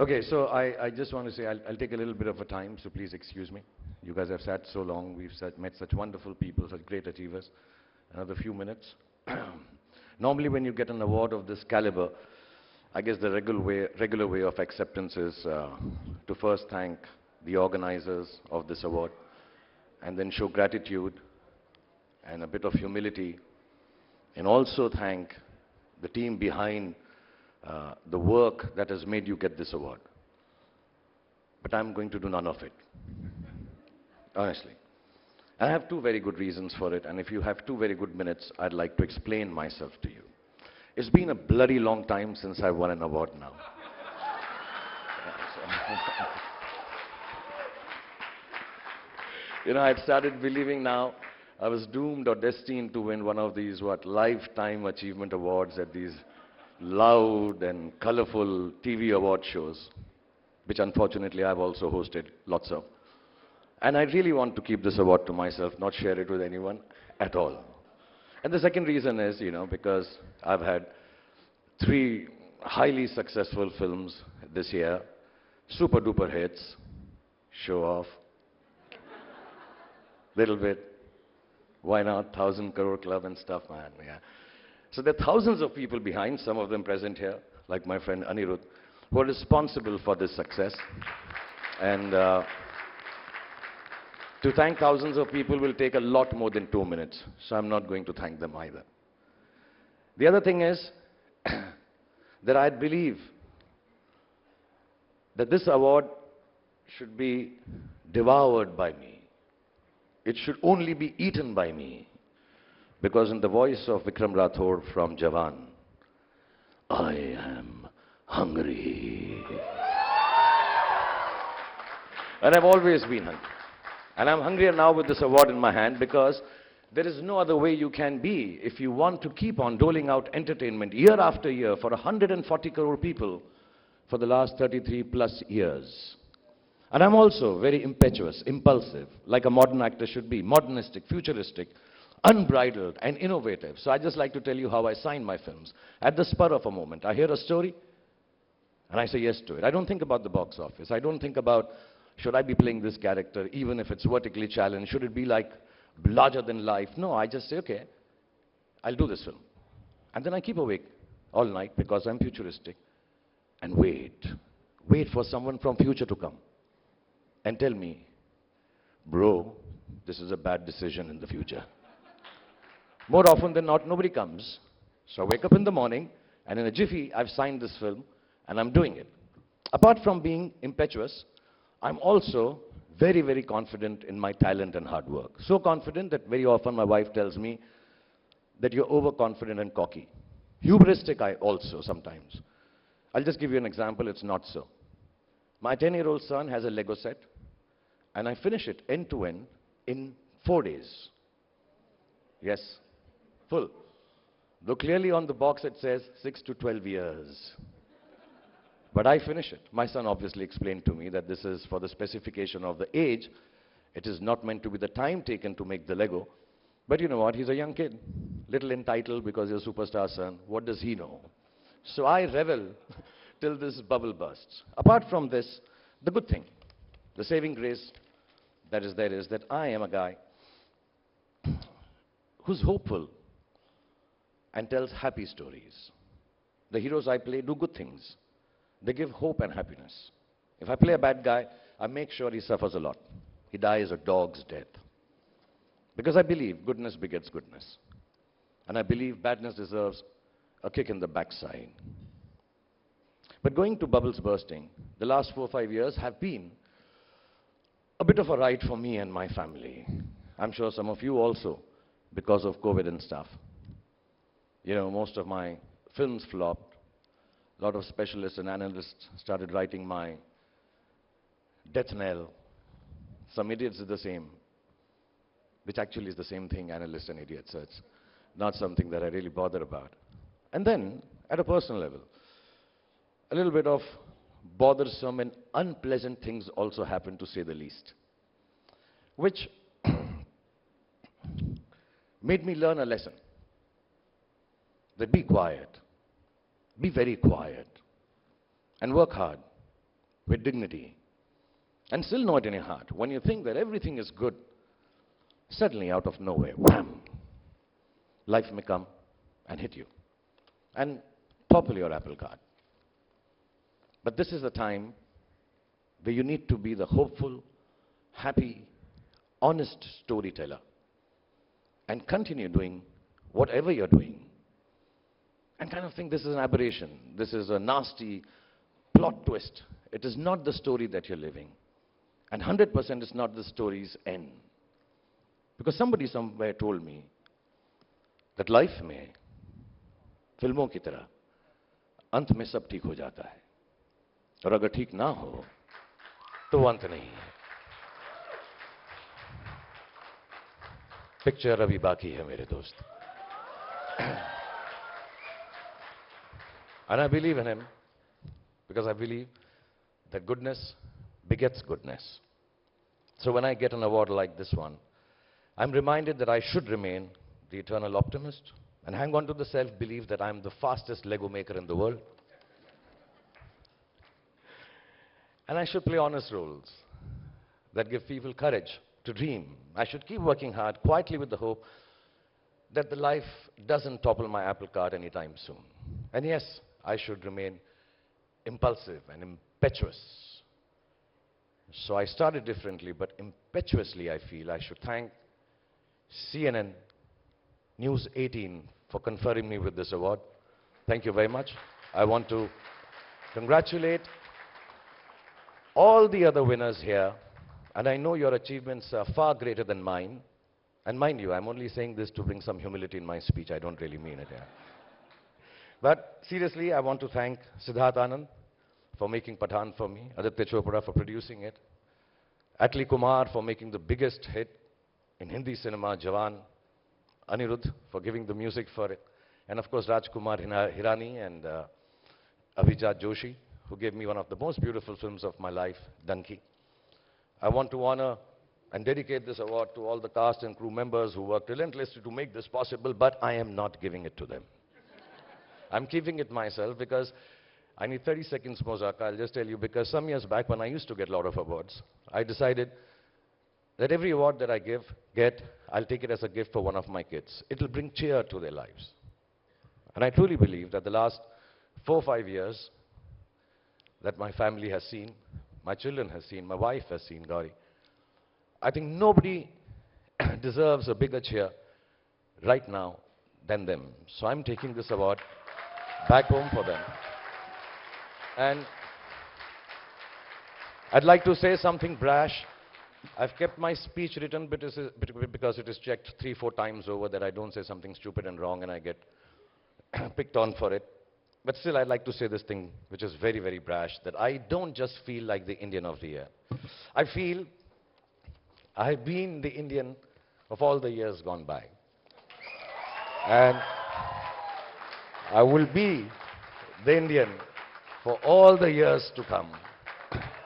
Okay, so I just want to say I'll take a little bit of a time, so please excuse me. You guys have sat so long, met such wonderful people, such great achievers. Another few minutes. Normally when you get an award of this caliber, I guess the regular way of acceptance is to first thank the organizers of this award and then show gratitude and a bit of humility and also thank the team behind the work that has made you get this award. But I'm going to do none of it, honestly. I have two very good reasons for it, and if you have 2 very good minutes, I'd like to explain myself to you. It's been a bloody long time since I won an award now. You know, I'd started believing now I was doomed or destined to win one of these, lifetime achievement awards at these loud and colorful TV award shows, which unfortunately I've also hosted lots of. And I really want to keep this award to myself, not share it with anyone at all. And the second reason is, because I've had 3 highly successful films this year, super duper hits, show off, little bit, why not, 1,000 crore club and stuff, man, yeah. So there are thousands of people behind, some of them present here, like my friend Anirudh, who are responsible for this success. And to thank thousands of people will take a lot more than 2 minutes, so I'm not going to thank them either. The other thing is that I believe that this award should be devoured by me. It should only be eaten by me. Because in the voice of Vikram Rathore from Jawan, I am hungry. And I've always been hungry. And I'm hungrier now with this award in my hand because there is no other way you can be if you want to keep on doling out entertainment year after year for 140 crore people for the last 33 plus years. And I'm also very impetuous, impulsive, like a modern actor should be, modernistic, futuristic, unbridled and innovative. So I just like to tell you how I sign my films. At the spur of a moment, I hear a story and I say yes to it. I don't think about the box office. I don't think about, should I be playing this character, even if it's vertically challenged? Should it be like larger than life? No, I just say, okay, I'll do this film. And then I keep awake all night because I'm futuristic and wait for someone from future to come and tell me, bro, this is a bad decision in the future. More often than not, nobody comes. So I wake up in the morning, and in a jiffy, I've signed this film, and I'm doing it. Apart from being impetuous, I'm also very, very confident in my talent and hard work. So confident that very often my wife tells me that you're overconfident and cocky. Hubristic I also sometimes. I'll just give you an example, it's not so. My 10-year-old son has a Lego set, and I finish it end to end in 4 days. Yes, full. Though clearly on the box it says 6 to 12 years. But I finish it. My son obviously explained to me that this is for the specification of the age. It is not meant to be the time taken to make the Lego. But you know what? He's a young kid. Little entitled because he's a superstar son. What does he know? So I revel till this bubble bursts. Apart from this, the good thing, the saving grace that is there is that I am a guy who's hopeful and tells happy stories. The heroes I play do good things. They give hope and happiness. If I play a bad guy, I make sure he suffers a lot. He dies a dog's death. Because I believe goodness begets goodness. And I believe badness deserves a kick in the backside. But going to bubbles bursting, the last 4 or 5 years have been a bit of a ride for me and my family. I'm sure some of you also, because of COVID and stuff. You know, most of my films flopped. A lot of specialists and analysts started writing my death knell. Some idiots did the same, which actually is the same thing, analysts and idiots, so it's not something that I really bother about. And then, at a personal level, a little bit of bothersome and unpleasant things also happened, to say the least, which made me learn a lesson, that be quiet, be very quiet, and work hard, with dignity, and still know it in your heart, when you think that everything is good, suddenly out of nowhere, wham, life may come and hit you and topple your apple cart. But this is the time where you need to be the hopeful, happy, honest storyteller and continue doing whatever you're doing. And kind of think this is an aberration. This is a nasty plot twist. It is not the story that you're living. And 100% is not the story's end. Because somebody somewhere told me that life में फिल्मों की तरह अंत में सब ठीक हो जाता है और अगर ठीक ना हो तो अंत नहीं है. पिक्चर अभी बाकी है मेरे दोस्त. And I believe in him because I believe that goodness begets goodness. So when I get an award like this one, I'm reminded that I should remain the eternal optimist and hang on to the self-belief that I'm the fastest Lego maker in the world. And I should play honest roles that give people courage to dream. I should keep working hard, quietly with the hope that the life doesn't topple my apple cart anytime soon. And yes, I should remain impulsive and impetuous. So I started differently, but impetuously I feel I should thank CNN News18 for conferring me with this award. Thank you very much. I want to congratulate all the other winners here, and I know your achievements are far greater than mine. And mind you, I'm only saying this to bring some humility in my speech. I don't really mean it. Yeah. But seriously, I want to thank Siddharth Anand for making Pathaan for me, Aditya Chopra for producing it, Atli Kumar for making the biggest hit in Hindi cinema, Jawan, Anirudh for giving the music for it, and of course Rajkumar Hirani and Abhijat Joshi, who gave me one of the most beautiful films of my life, Danki. I want to honor and dedicate this award to all the cast and crew members who worked relentlessly to make this possible, but I am not giving it to them. I'm keeping it myself because I need 30 seconds more, Zaka. I'll just tell you, because some years back when I used to get a lot of awards, I decided that every award that I get, I'll take it as a gift for one of my kids. It'll bring cheer to their lives. And I truly believe that the last 4 or 5 years that my family has seen, my children have seen, my wife has seen, Gauri, I think nobody deserves a bigger cheer right now than them. So I'm taking this award back home for them. And I'd like to say something brash. I've kept my speech written because it is checked 3 or 4 times over that I don't say something stupid and wrong and I get picked on for it. But still, I'd like to say this thing, which is very, very brash, that I don't just feel like the Indian of the year. I feel I've been the Indian of all the years gone by. And I will be the Indian for all the years to come.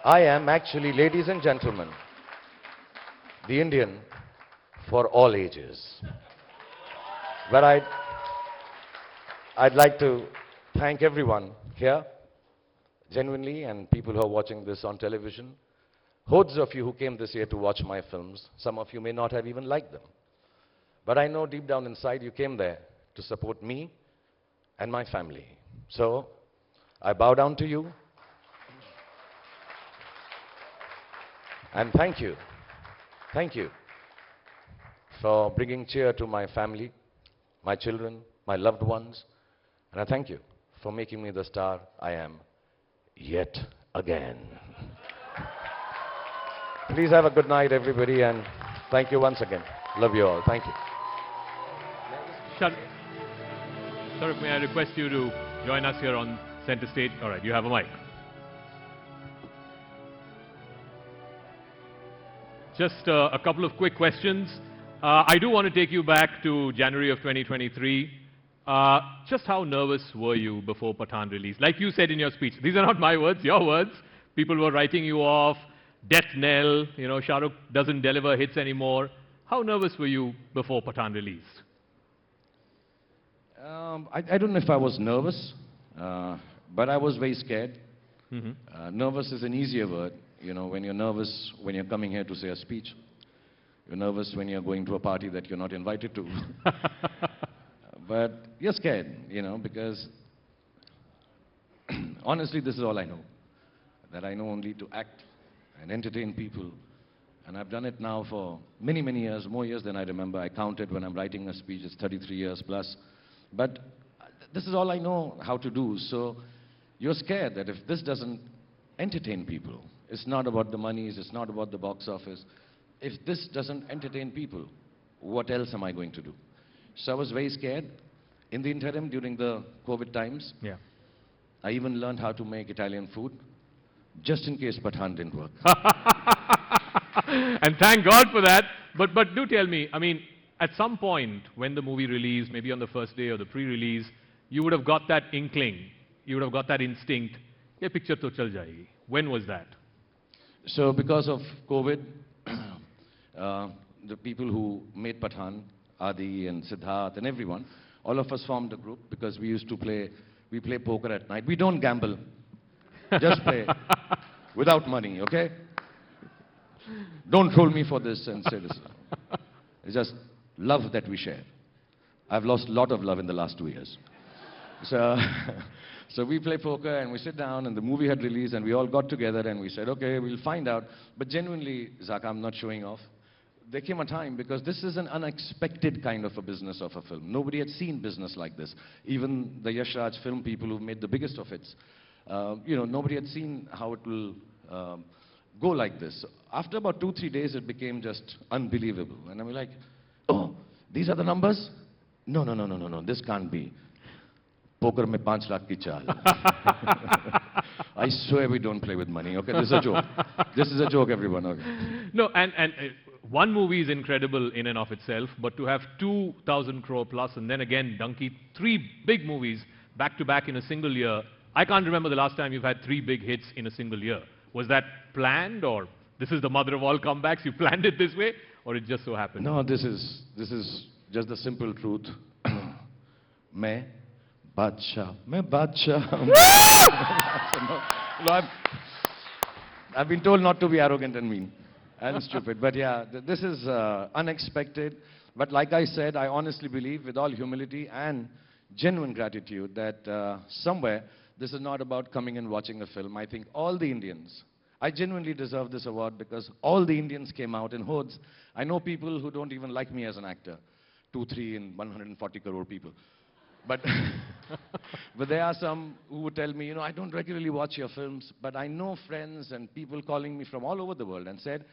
I am actually, ladies and gentlemen, the Indian for all ages. But I'd like to thank everyone here, genuinely, and people who are watching this on television. Hordes of you who came this year to watch my films. Some of you may not have even liked them. But I know deep down inside you came there to support me and my family. So I bow down to you. And thank you for bringing cheer to my family, my children, my loved ones. And I thank you for making me the star I am yet again. Please have a good night, everybody, and thank you once again. Love you all. Thank you. Sir, may I request you to join us here on center stage? All right, you have a mic. Just a couple of quick questions. I do want to take you back to January of 2023. Just how nervous were you before Pathaan release? Like you said in your speech, these are not my words, your words. People were writing you off, death knell, you know, Shah Rukh doesn't deliver hits anymore. How nervous were you before Pathaan released? I don't know if I was nervous, but I was very scared. Nervous is an easier word. You know, when you're nervous when you're coming here to say a speech. You're nervous when you're going to a party that you're not invited to. But you're scared, you know, because honestly, this is all I know. That I know only to act and entertain people. And I've done it now for many, many years, more years than I remember. I counted when I'm writing a speech, it's 33 years plus. But this is all I know how to do. So you're scared that if this doesn't entertain people, it's not about the monies, it's not about the box office. If this doesn't entertain people, what else am I going to do? So I was very scared. In the interim, during the COVID times, I even learned how to make Italian food, just in case Pathan didn't work. And thank God for that. But do tell me, I mean, at some point when the movie released, maybe on the first day or the pre-release, you would have got that inkling, you would have got that instinct, ye picture to chal jayegi. When was that? So because of COVID, the people who made Pathan, Adi and Siddharth and everyone, all of us formed a group because we used to play poker at night. We don't gamble, just play without money, okay? Don't troll me for this and say this. It's just love that we share. I've lost a lot of love in the last 2 years. So we play poker and we sit down and the movie had released and we all got together and we said, okay, we'll find out. But genuinely, Zaka, I'm not showing off. There came a time because this is an unexpected kind of a business of a film. Nobody had seen business like this. Even the Yash Raj film people who made the biggest of hits, you know, nobody had seen how it will go like this. After about 2-3 days, it became just unbelievable. And I'm like, oh, these are the numbers? No, this can't be. Poker mein 5 lakh ki chal. I swear we don't play with money, okay? This is a joke. This is a joke, everyone, okay? No, and one movie is incredible in and of itself, but to have 2,000 crore plus and then again, Donkey, 3 big movies back to back in a single year. I can't remember the last time you've had 3 big hits in a single year. Was that planned, or this is the mother of all comebacks, you planned it this way, or it just so happened? No, this is just the simple truth. Main Badshah. No, I've been told not to be arrogant and mean and stupid. But yeah, this is unexpected. But like I said, I honestly believe with all humility and genuine gratitude that somewhere this is not about coming and watching a film. I think all the Indians, I genuinely deserve this award because all the Indians came out in hordes. I know people who don't even like me as an actor. 2, 3 and 140 crore people. But, but there are some who would tell me, you know, I don't regularly watch your films, but I know friends and people calling me from all over the world and said,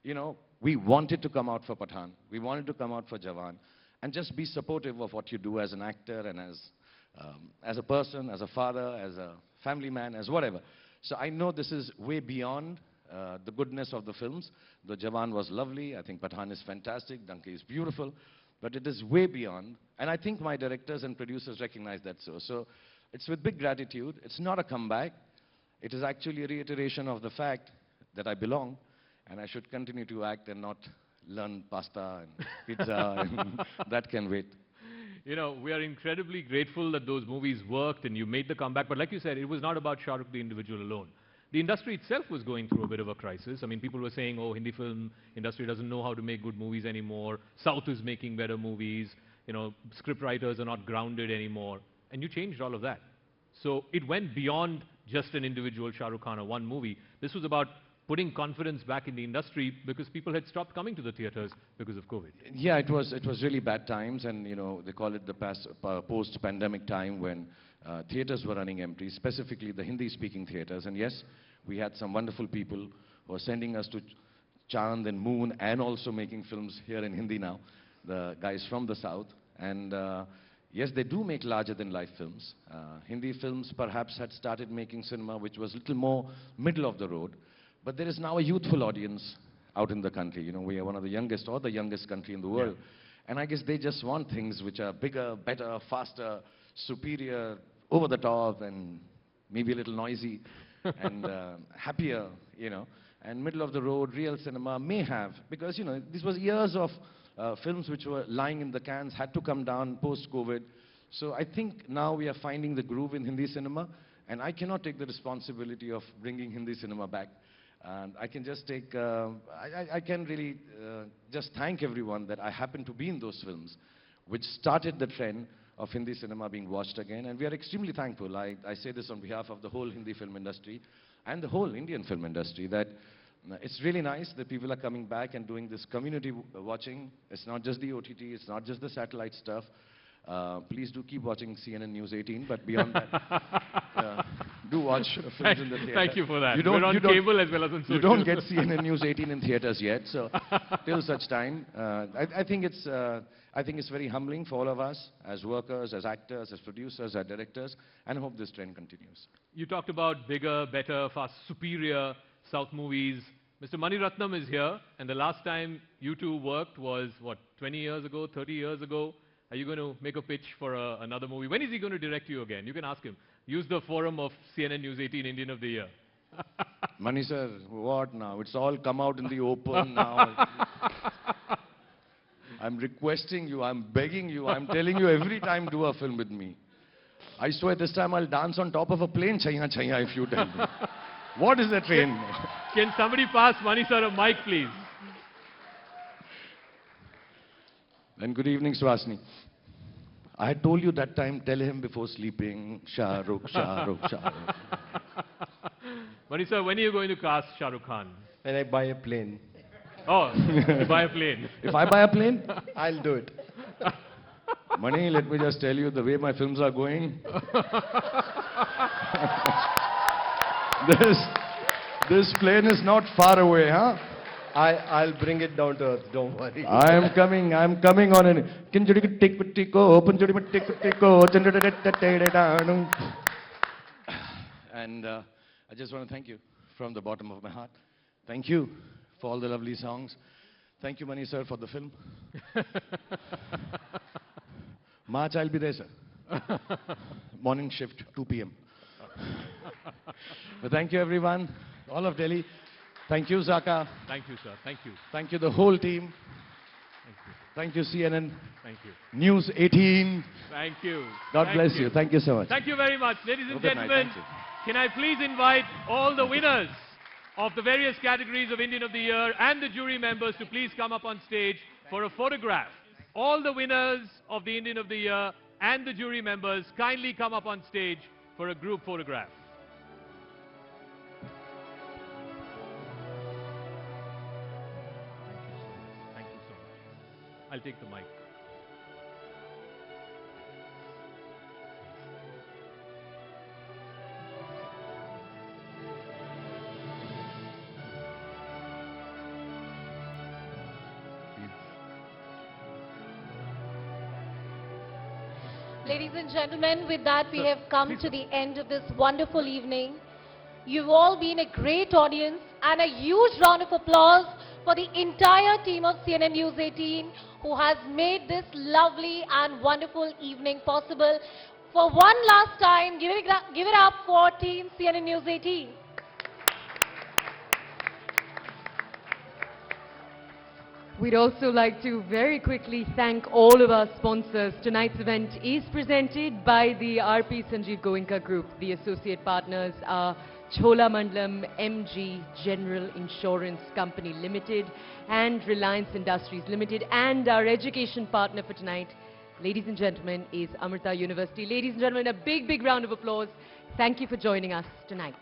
you know, we wanted to come out for Pathan, we wanted to come out for Jawan, and just be supportive of what you do as an actor and as a person, as a father, as a family man, as whatever. So I know this is way beyond the goodness of the films. The Jawan was lovely, I think Pathan is fantastic, Donkey is beautiful. But it is way beyond, and I think my directors and producers recognize that so. So it's with big gratitude. It's not a comeback. It is actually a reiteration of the fact that I belong, and I should continue to act and not learn pasta and pizza, and that can wait. You know, we are incredibly grateful that those movies worked and you made the comeback, but like you said, it was not about Shah Rukh, the individual alone. The industry itself was going through a bit of a crisis. I mean, people were saying, oh, Hindi film industry doesn't know how to make good movies anymore. South is making better movies. You know, script writers are not grounded anymore. And you changed all of that. So it went beyond just an individual Shah Rukh Khan or one movie. This was about putting confidence back in the industry because people had stopped coming to the theaters because of COVID. Yeah, it was really bad times, and you know, they call it the post-pandemic time when theaters were running empty, specifically the Hindi-speaking theaters. And yes, we had some wonderful people who were sending us to Chand and Moon and also making films here in Hindi now, the guys from the South. And yes, they do make larger-than-life films. Hindi films perhaps had started making cinema which was a little more middle of the road. But there is now a youthful audience out in the country. You know, we are one of the youngest or the youngest country in the world. Yeah. And I guess they just want things which are bigger, better, faster, superior, over the top, and maybe a little noisy, and happier, you know. And middle of the road, real cinema may have, because, you know, this was years of films which were lying in the cans, had to come down post-COVID. So I think now we are finding the groove in Hindi cinema, And I cannot take the responsibility of bringing Hindi cinema back. And I can just take, I can really just thank everyone that I happened to be in those films, which started the trend of Hindi cinema being watched again. And we are extremely thankful. I say this on behalf of the whole Hindi film industry and the whole Indian film industry, that it's really nice that people are coming back and doing this community watching. It's not just the OTT, it's not just the satellite stuff. Please do keep watching CNN News 18, but beyond that, do watch films in the theater. Thank you for that. We're on cable as well as on social. You don't get CNN News 18 in theaters yet, so till such time, I think it's very humbling for all of us as workers, as actors, as producers, as directors, and I hope this trend continues. You talked about bigger, better, fast, superior South movies. Mr. Mani Ratnam is here, and the last time you two worked was, what, 20 years ago, 30 years ago? Are you going to make a pitch for another movie? When is he going to direct you again? You can ask him. Use the forum of CNN News18 Indian of the Year. Mani sir, what now? It's all come out in the open now. I'm requesting you, I'm begging you, I'm telling you every time do a film with me. I swear this time I'll dance on top of a plane, chaya chaya, if you tell me. What is the train? Can somebody pass Mani sir a mic, please? And good evening, Swasni. I had told you that time, tell him before sleeping, Shah Rukh, Shah Rukh, Shah Rukh. Mani sir, when are you going to cast Shah Rukh Khan? When I buy a plane. Oh, you buy a plane. If I buy a plane, I'll do it. Mani, let me just tell you, the way my films are going, this plane is not far away, huh? I'll bring it down to earth, don't worry. I'm coming on an... And I just want to thank you from the bottom of my heart. Thank you for all the lovely songs. Thank you, Mani sir, for the film. March, I'll be there, sir. Morning shift, 2 p.m. But thank you, everyone. All of Delhi. Thank you, Zaka. Thank you, sir. Thank you. Thank you, the whole team. Thank you. Thank you, CNN. Thank you. News 18. Thank you. God bless you. Thank you so much. Thank you very much. Ladies and Good night. gentlemen, Thank you. can I please invite all the winners of the various categories of Indian of the Year and the jury members to please come up on stage for a photograph. All the winners of the Indian of the Year and the jury members kindly come up on stage for a group photograph. Thank you so much. I'll take the mic. Ladies and gentlemen, with that we have come to the end of this wonderful evening. You've all been a great audience, and a huge round of applause for the entire team of CNN News 18 who has made this lovely and wonderful evening possible. For one last time, give it up for Team CNN News 18. We'd also like to very quickly thank all of our sponsors. Tonight's event is presented by the RP Sanjeev Goenka Group. The associate partners are Cholamandalam MG General Insurance Company Limited and Reliance Industries Limited. And our education partner for tonight, ladies and gentlemen, is Amrita University. Ladies and gentlemen, a big, big round of applause. Thank you for joining us tonight.